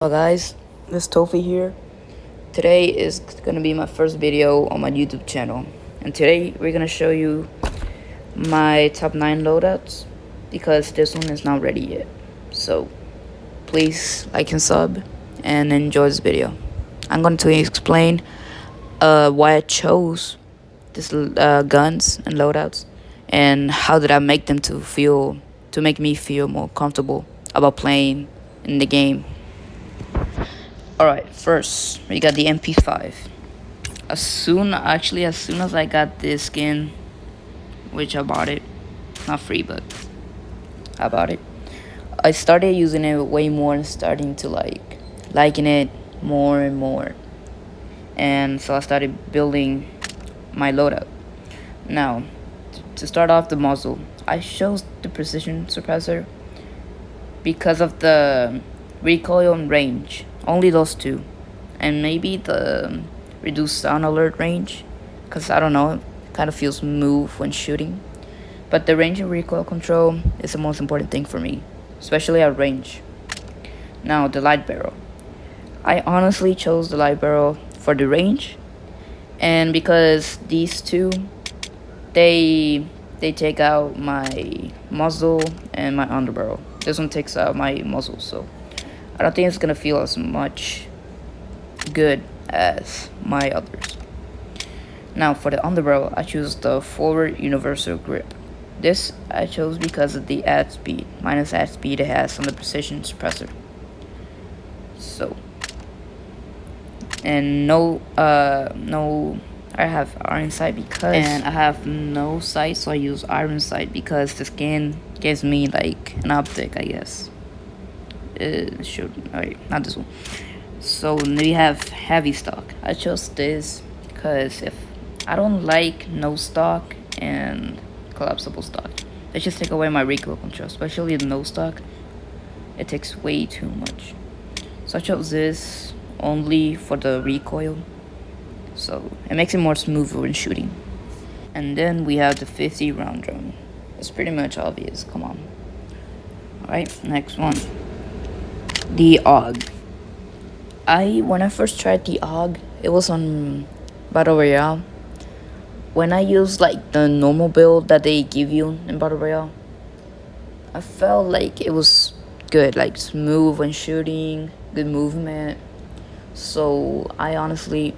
Hello guys, this is Tofi here. Today is gonna be my first video on my YouTube channel, and today we're gonna show you my top 9 loadouts because this one is not ready yet. So please like and sub and enjoy this video. I'm going to explain why I chose this guns and loadouts and how did I make them to make me feel more comfortable about playing in the game. Alright, first we got the MP5. As soon as I got this skin, which I bought it, not free, but I bought it, I started using it way more and starting to liking it more and more. And so I started building my loadout. Now, to start off the muzzle, I chose the precision suppressor because of the recoil and range. Only those two. And maybe the reduced sound alert range, because I don't know, it kind of feels smooth when shooting. But the range and recoil control is the most important thing for me, especially at range. Now, the light barrel. I honestly chose the light barrel for the range, and because these two, they take out my muzzle and my underbarrel. This one takes out my muzzle, so I don't think it's gonna feel as much good as my others. Now for the underbarrel, I choose the forward universal grip. This I chose because of the add speed, minus add speed it has on the precision suppressor. So, and no, I have iron sight and I have no sight, so I use iron sight because the skin gives me like an optic, I guess. Alright, not this one. So we have heavy stock. I chose this because if I don't like no stock and collapsible stock, they just take away my recoil control, especially the no stock. It takes way too much. So I chose this only for the recoil, so it makes it more smooth when shooting. And then we have the 50 round drum. It's pretty much obvious, come on. Alright, next one. The AUG. When I first tried the AUG, it was on Battle Royale. When I used like the normal build that they give you in Battle Royale, I felt like it was good, like smooth when shooting, good movement. So I honestly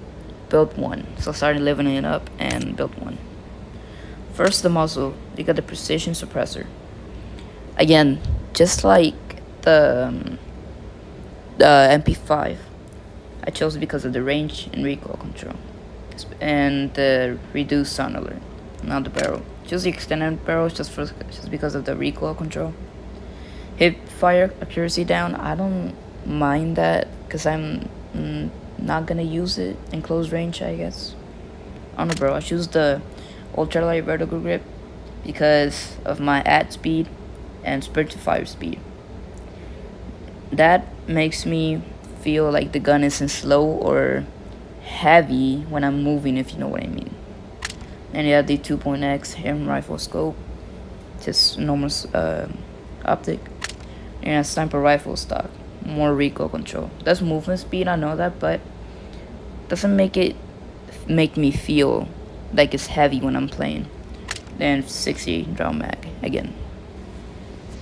built one. So I started leveling it up and built one. First, the muzzle. You got the precision suppressor. Again, just like the MP5, I chose it because of the range and recoil control and the reduced sound alert. Now the barrel. Choose the extended barrel just because of the recoil control. Hip fire accuracy down. I don't mind that because I'm not gonna use it in close range, I guess. On the barrel, I choose the ultralight vertical grip because of my add speed and sprint to fire speed. That makes me feel like the gun isn't slow or heavy when I'm moving, if you know what I mean. And you have the 2.x ham rifle scope, just normal optic, and a sniper rifle stock, more recoil control. That's movement speed, I know that, but doesn't make me feel like it's heavy when I'm playing. Then 60 round mag again.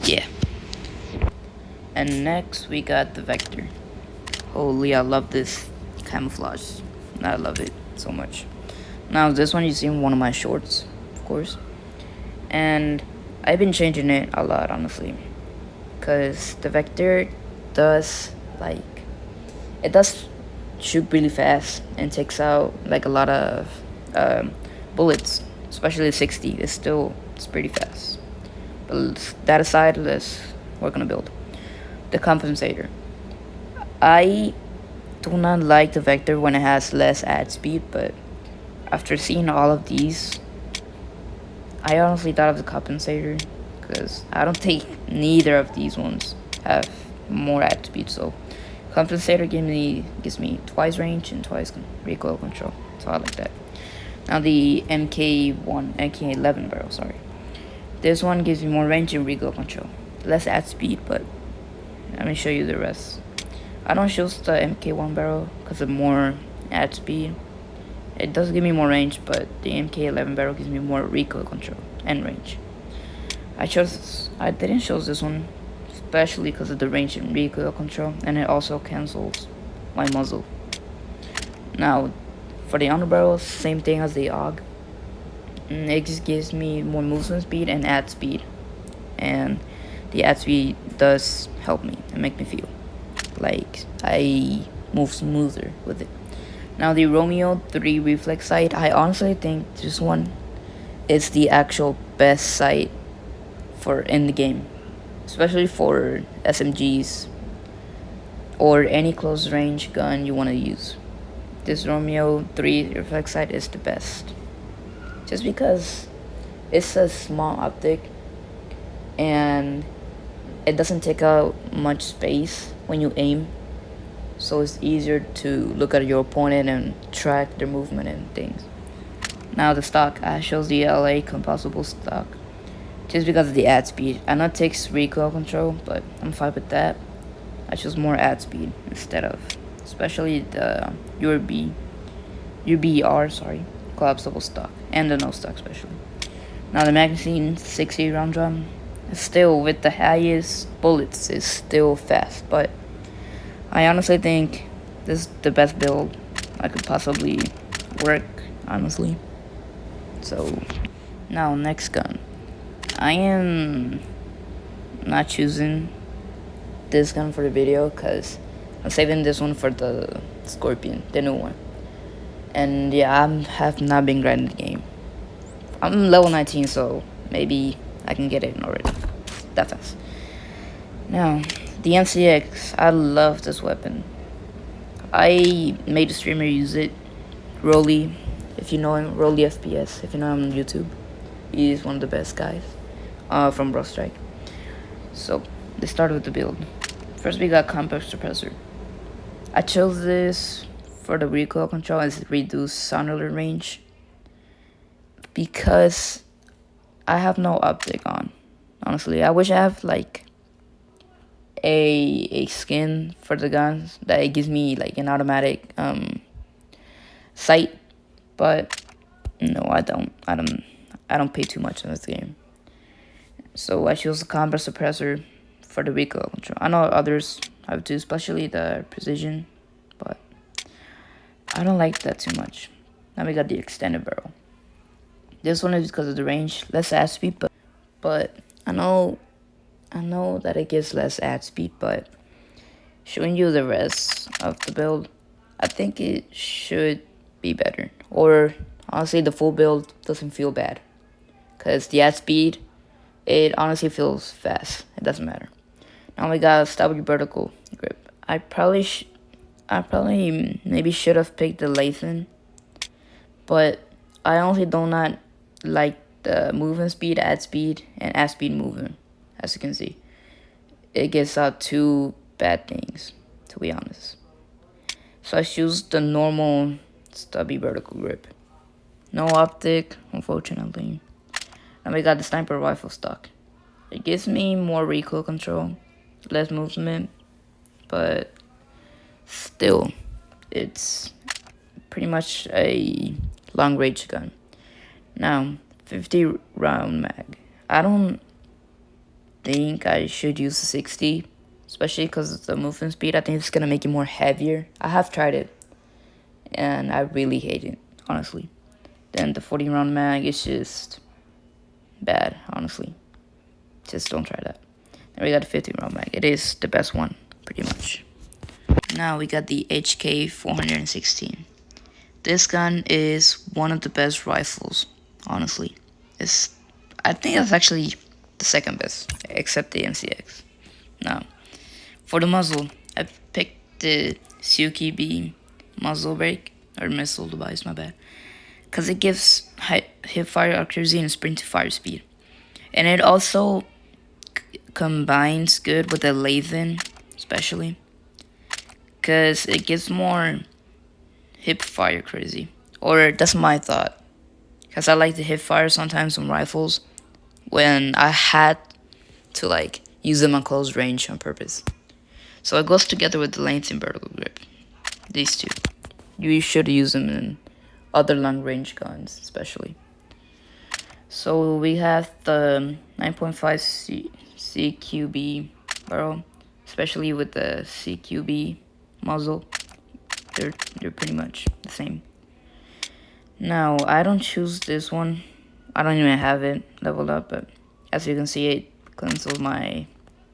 Yeah. And next we got the Vector. Holy, I love this camouflage. I love it so much. Now this one you see in one of my shorts, of course. And I've been changing it a lot, honestly. Because the Vector does shoot really fast and takes out like a lot of bullets, especially 60. It's pretty fast. But that aside, let's work on a build. The compensator. I do not like the Vector when it has less add speed, but after seeing all of these, I honestly thought of the compensator because I don't think neither of these ones have more add speed. So compensator gives me twice range and twice recoil control. So I like that. Now the MK11 barrel, sorry. This one gives me more range and recoil control. Less add speed, but let me show you the rest. I don't choose the MK1 barrel because of more ad speed. It does give me more range, but the MK11 barrel gives me more recoil control and range. I didn't choose this one, especially because of the range and recoil control, and it also cancels my muzzle. Now, for the underbarrel, same thing as the AUG. It just gives me more movement speed and ad speed, and the ad speed does help me and make me feel like I move smoother with it. Now the Romeo 3 reflex sight, I honestly think this one is the actual best sight for in the game, especially for SMGs or any close range gun you want to use. This Romeo 3 reflex sight is the best, just because it's a small optic and it doesn't take out much space when you aim, so it's easier to look at your opponent and track their movement and things. Now the stock, I chose the LA composable stock, just because of the ad speed. I know it takes recoil control, but I'm fine with that. I chose more ad speed instead of, especially the UBR, collapsible stock, and the no stock especially. Now the magazine 60 round drum, still with the highest bullets, is still fast, but I honestly think this is the best build I could possibly work, honestly. So now next gun, I am not choosing this gun for the video because I'm saving this one for the Scorpion, the new one. And yeah, I have not been grinding the game. I'm level 19, so maybe I can get it already that fast. Now, the MCX, I love this weapon. I made a streamer use it, Rolly, if you know him, Rolly FPS, if you know him on YouTube. He's one of the best guys from bloodstrike. So, let's start with the build. First, we got compact suppressor. I chose this for the recoil control as reduced sound alert range because I have no optic on. Honestly, I wish I have like a skin for the guns that it gives me like an automatic sight, but no, I don't pay too much in this game. So I chose the combat suppressor for the recoil control. I know others have too, especially the precision, but I don't like that too much. Now we got the extended barrel. This one is because of the range, less ad speed, but I know that it gives less ad speed, but showing you the rest of the build, I think it should be better. Or honestly, the full build doesn't feel bad, because the ad speed, it honestly feels fast. It doesn't matter. Now we got stubby vertical grip. I probably maybe should have picked the Lathan, but I honestly do not like the movement speed, ad speed, and ad speed movement. As you can see, it gets out two bad things, to be honest. So I choose the normal stubby vertical grip. No optic, unfortunately. Now we got the sniper rifle stock. It gives me more recoil control, less movement, but still, it's pretty much a long range gun. Now, 50 round mag. I don't think I should use the 60, especially because of the movement speed. I think it's gonna make it more heavier. I have tried it, and I really hate it, honestly. Then the 40 round mag is just bad, honestly. Just don't try that. Then we got the 50 round mag. It is the best one, pretty much. Now we got the HK 416. This gun is one of the best rifles, honestly. I think it's actually the second best, except the MCX. Now, for the muzzle, I picked the Suki Beam muzzle brake, or missile device, my bad. Because it gives hip fire accuracy and sprint to fire speed. And it also combines good with the Lathan, especially. Because it gives more hip fire accuracy. Or that's my thought. Because I like to hip fire sometimes on rifles when I had to like use them on close range on purpose. So it goes together with the length and vertical grip. These two. You should use them in other long range guns, especially. So we have the 9.5 CQB barrel, especially with the CQB muzzle. They're pretty much the same. Now I don't choose this one. I don't even have it leveled up, but as you can see, it cancels my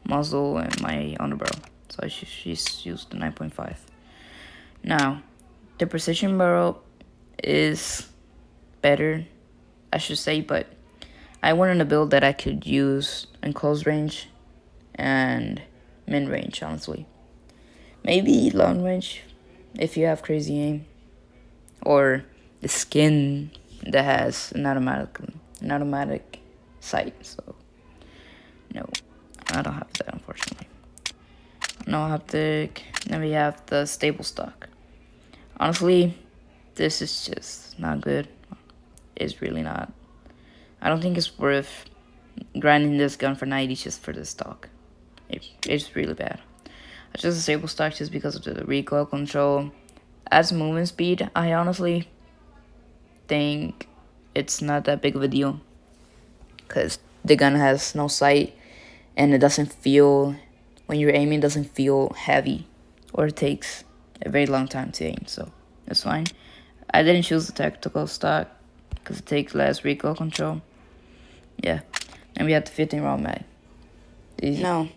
muzzle and my underbarrel. So I just use the 9.5. Now, the precision barrel is better, I should say, but I wanted a build that I could use in close range and mid range, honestly. Maybe long range if you have crazy aim, or the skin that has an automatic sight. So no, I don't have that, unfortunately. No haptic. Then we have the stable stock. Honestly, this is just not good. It's really not. I don't think it's worth grinding this gun for 90 just for the stock. It's really bad. I chose the stable stock just because of the recoil control. As movement speed, I honestly think it's not that big of a deal, because the gun has no sight and it doesn't feel, when you're aiming, it doesn't feel heavy, or it takes a very long time to aim, so that's fine. I didn't choose the tactical stock because it takes less recoil control. Yeah, and we have the 15 round mag. Now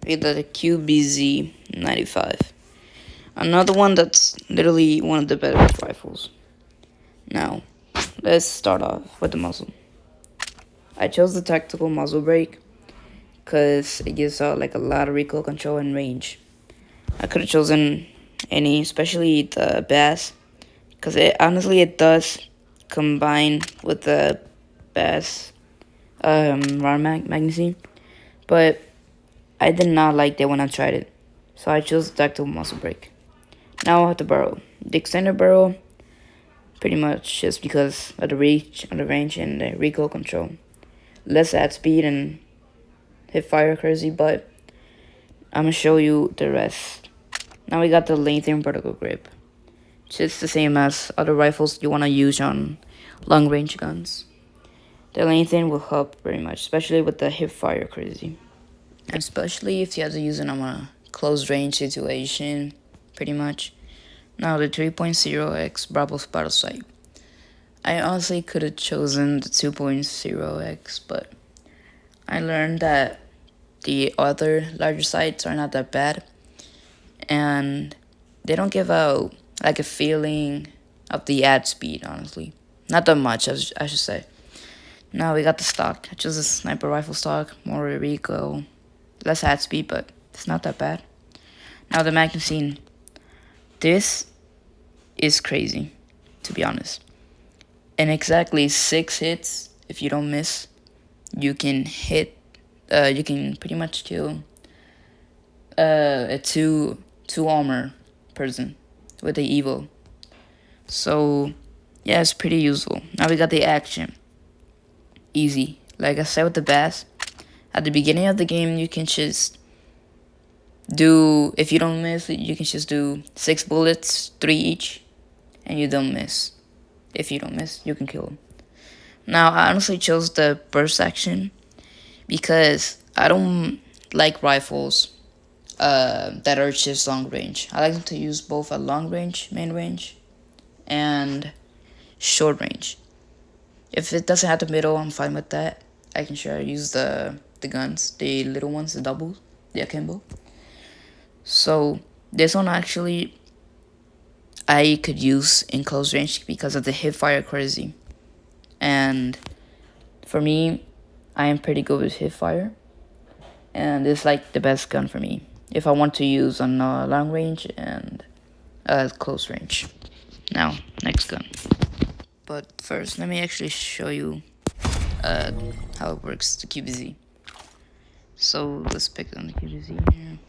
we got the QBZ 95, another one that's literally one of the better rifles. Now let's start off with the muzzle. I chose the tactical muzzle brake because it gives out like a lot of recoil control and range. I could have chosen any, especially the bass, because it does combine with the bass round magazine, but I did not like that when I tried it, so I chose the tactical muzzle brake. Now I have the barrel. The extended barrel, pretty much just because of the reach, of the range, and the recoil control. Less at speed and hip fire crazy, but I'm gonna show you the rest. Now we got the length and vertical grip. Just the same as other rifles you wanna use on long range guns. The lengthening will help very much, especially with the hip fire crazy. Especially if you have to use it on a close range situation, pretty much. Now the 3.0x Bravo's battle sight. I honestly could have chosen the 2.0x, but I learned that the other larger sights are not that bad, and they don't give out like a feeling of the ad speed, honestly. Not that much, I should say. Now we got the stock. I chose a sniper rifle stock, more recoil, less ad speed, but it's not that bad. Now the magazine. This is crazy, to be honest. In exactly 6 hits, if you don't miss, you can pretty much kill a two armor person with the evil. So yeah, it's pretty useful. Now we got the action. Easy. Like I said with the bass, at the beginning of the game you can just do, if you don't miss, you can just do 6 bullets, 3 each, and you don't miss. If you don't miss, you can kill them. Now I honestly chose the burst action because I don't like rifles that are just long range. I like them to use both at long range, main range, and short range. If it doesn't have the middle, I'm fine with that. I can use the guns, the little ones, the doubles, the akimbo. So this one actually I could use in close range because of the hip fire crazy. And for me, I am pretty good with hip fire, and it's like the best gun for me if I want to use on long range and close range. Now, next gun. But first, let me actually show you how it works, the QBZ. So let's pick on the QBZ here.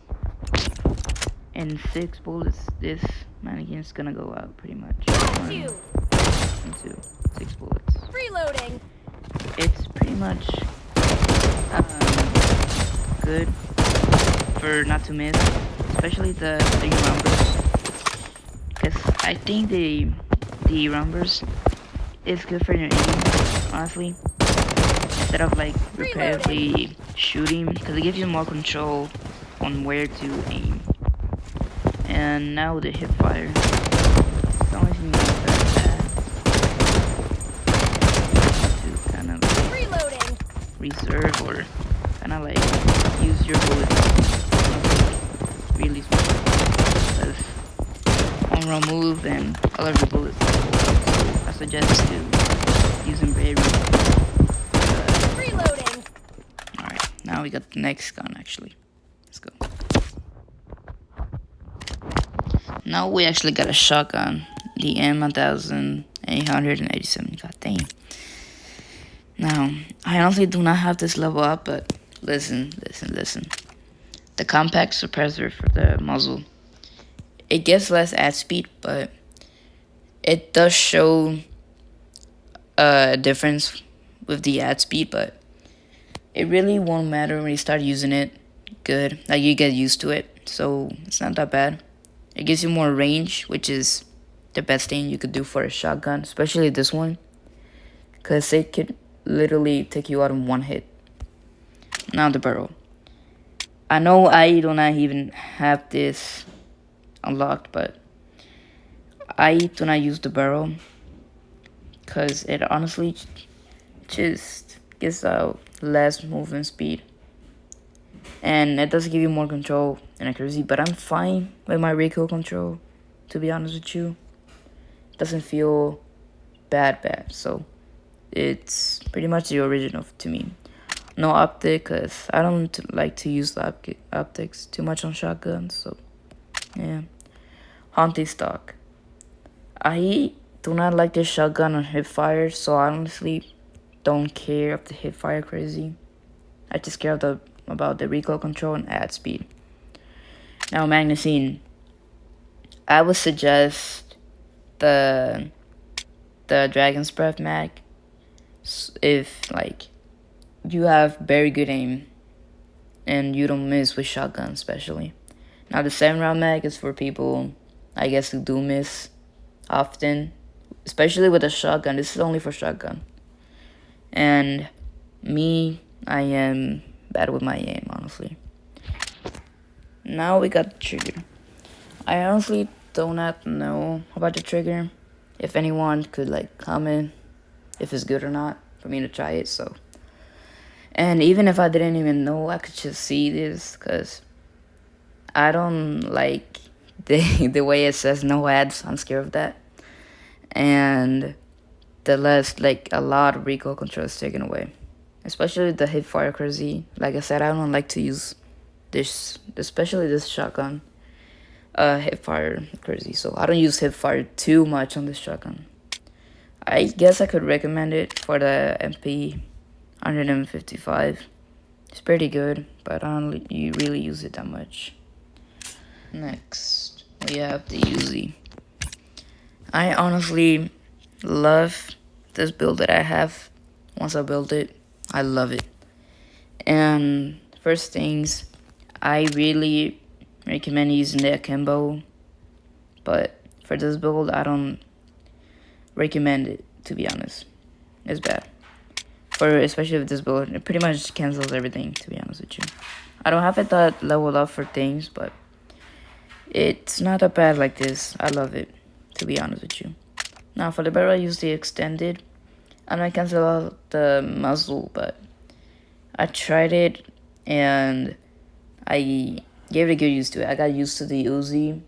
In 6 bullets, this mannequin's gonna go out pretty much. 1 and 2, 6 bullets. Reloading. It's pretty much good for not to miss, especially the 3 rounders, because I think the rounders is good for your aim, honestly, instead of like repetitively shooting, because it gives you more control on where to aim. And now the hip fire. It's always not that bad. To kind of like reserve or kind of like use your bullets really smart. Because one wrong move and all of your bullets go up. So I suggest to use them very reloading. Alright, now we got the next gun actually. Let's go. Now we actually got a shotgun, the M1887. God dang. Now, I honestly do not have this level up, but listen. The compact suppressor for the muzzle. It gets less ad speed, but it does show a difference with the ad speed, but it really won't matter when you start using it good. Like, you get used to it, so it's not that bad. It gives you more range, which is the best thing you could do for a shotgun, especially this one, because it could literally take you out in one hit. Now the barrel. I know I do not even have this unlocked, but I do not use the barrel because it honestly just gives out less movement speed, and it does give you more control and accuracy, but I'm fine with my recoil control, to be honest with you. It doesn't feel bad, so it's pretty much the original to me. No optic, because I don't like to use the optics too much on shotguns, so yeah. Haunting stock. I do not like this shotgun on hip fire, so I honestly don't care if the hip fire crazy. I just care about the recoil control and ad speed. Now magazine. I would suggest the Dragon's Breath mag if like you have very good aim and you don't miss with shotgun especially. Now the 7-round mag is for people, I guess, who do miss often, especially with a shotgun. This is only for shotgun. And me, I am bad with my aim, honestly. Now we got the trigger. I honestly do not know about the trigger. If anyone could like comment if it's good or not for me to try it, so. And even if I didn't even know, I could just see this, because I don't like the way it says no ads. I'm scared of that. And the less, like, a lot of recoil control is taken away. Especially the hip fire crazy. Like I said, I don't like to use this, especially this shotgun, hip fire crazy. So I don't use hip fire too much on this shotgun. I guess I could recommend it for the MP 155. It's pretty good, but I don't really use it that much. Next, we have the Uzi. I honestly love this build that I have. Once I build it, I love it. And first things, I really recommend using the akimbo, but for this build, I don't recommend it, to be honest. It's bad. Especially with this build, it pretty much cancels everything, to be honest with you. I don't have it that leveled up for things, but it's not that bad like this. I love it, to be honest with you. Now for the barrel, I use the extended. I might cancel out the muzzle, but I tried it and I gave it a good use to it. I got used to the Uzi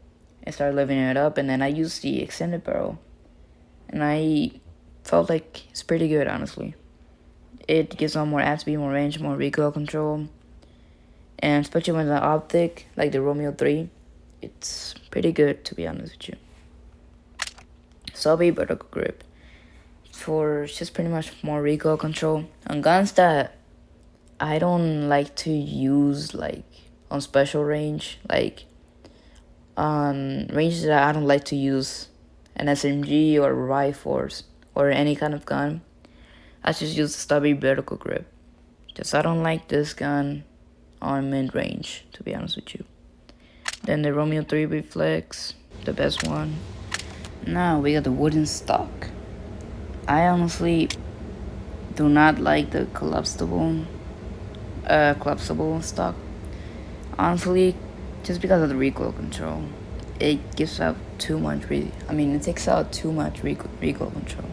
and started living it up, and then I used the extended barrel, and I felt like it's pretty good, honestly. It gives on more ad speed, more range, more recoil control, and especially with the optic, like the Romeo 3, it's pretty good, to be honest with you. Subby vertical grip for just pretty much more recoil control on guns that I don't like to use, like on special range, like on ranges that I don't like to use an SMG or rifles or any kind of gun. I just use the stubby vertical grip, because I don't like this gun on mid-range, to be honest with you. Then the Romeo 3 Reflex, the best one. Now we got the wooden stock. I honestly do not like the collapsible stock. Honestly, just because of the recoil control. It gives out too much it takes out too much recoil control.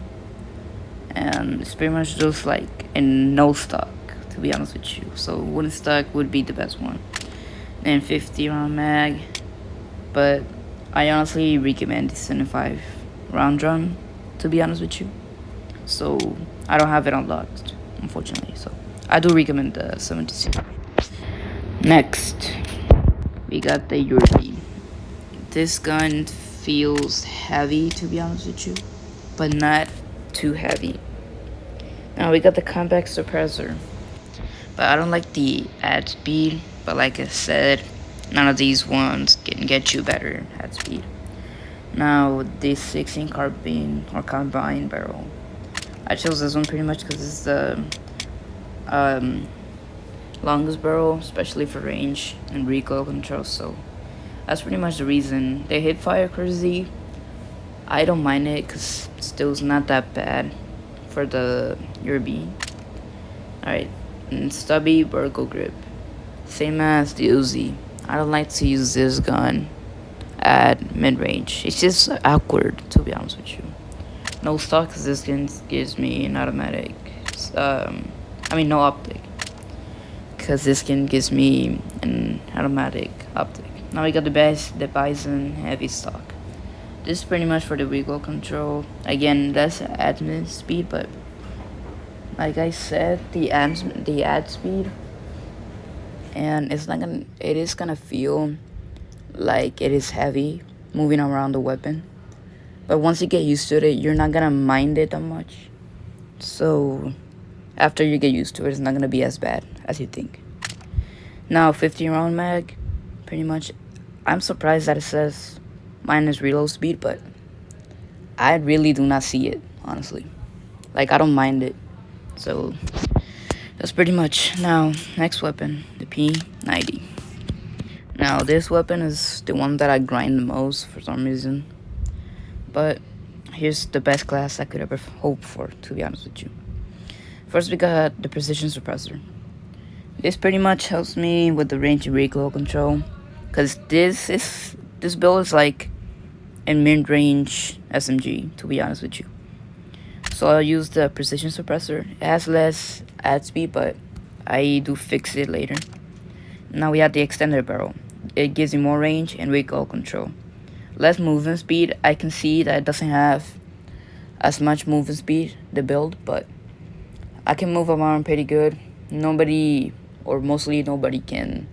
And it's pretty much just like in no stock, to be honest with you. So wooden stock would be the best one. Then 50 round mag. But I honestly recommend the 75 round drum, to be honest with you. So I don't have it unlocked, unfortunately. So I do recommend the 76. Next, we got the European. This gun feels heavy, to be honest with you, but not too heavy. Now we got the compact suppressor, but I don't like the ad speed. But like I said, none of these ones can get you better at speed. Now this 16 carbine or combine barrel. I chose this one pretty much because it's the longest barrel, especially for range and recoil control. So that's pretty much the reason. They hit fire crazy. I don't mind it because still it's not that bad for the European. Alright, and stubby vertical grip. Same as the Uzi. I don't like to use this gun at mid-range. It's just awkward, to be honest with you. No stock because this gun gives me an automatic. No optic. Because this skin gives me an automatic optic. Now we got the Bison heavy stock. This is pretty much for the recoil control. Again, that's admin speed, but like I said, the ad speed, and it is gonna feel like it is heavy moving around the weapon. But once you get used to it, you're not gonna mind it that much. So after you get used to it, it's not gonna be as bad as you think. Now 50 round mag, pretty much. I'm surprised that it says minus reload speed, but I really do not see it, honestly. Like, I don't mind it. So that's pretty much. Now next weapon, the P90. Now this weapon is the one that I grind the most for some reason, but here's the best class I could ever hope for, to be honest with you. First we got the precision suppressor. This pretty much helps me with the range and recoil control, because this build is like a mid-range SMG, to be honest with you. So I'll use the precision suppressor. It has less ad speed, but I do fix it later. Now we have the extended barrel. It gives you more range and recoil control. Less movement speed. I can see that it doesn't have as much movement speed, the build, but I can move around pretty good. Nobody, or mostly nobody, can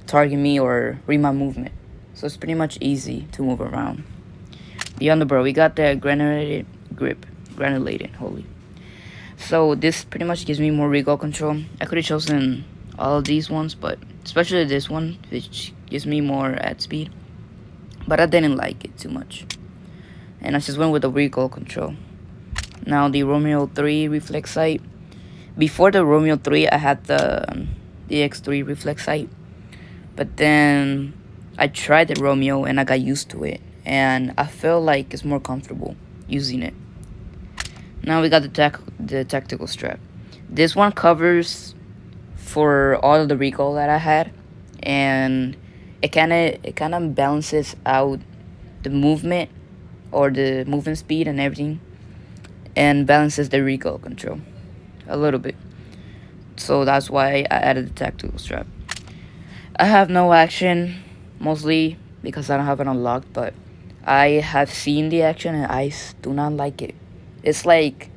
target me or read my movement. So it's pretty much easy to move around. Beyond the barrel, we got the granulated grip. Holy. So this pretty much gives me more recoil control. I could have chosen all of these ones, but especially this one, which gives me more ad speed. But I didn't like it too much, and I just went with the recoil control. Now the Romeo 3 reflex sight. Before the Romeo 3, I had the X3 reflex sight, but then I tried the Romeo and I got used to it, and I feel like it's more comfortable using it. Now we got the tactical strap. This one covers for all of the recoil that I had, and it kind of balances out the movement or the movement speed and everything, and balances the recoil control a little bit. So that's why I added the tactical strap. I have no action, mostly because I don't have it unlocked, but I have seen the action and I do not like it. It's like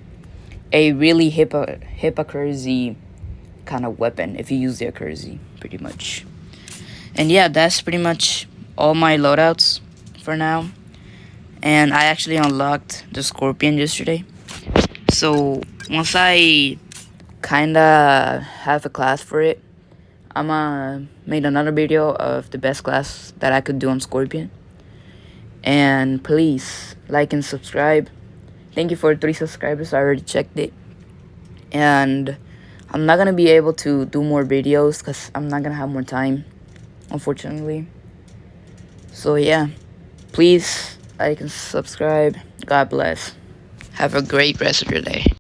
a really hypocrisy kind of weapon if you use the accuracy, pretty much. And yeah, that's pretty much all my loadouts for now. And I actually unlocked the Scorpion yesterday. So once I kinda have a class for it, I'm made another video of the best class that I could do on Scorpion. And please like and subscribe. Thank you for 3 subscribers. I already checked it. And I'm not gonna be able to do more videos because I'm not gonna have more time, unfortunately. So yeah, please like and subscribe. God bless. Have a great rest of your day.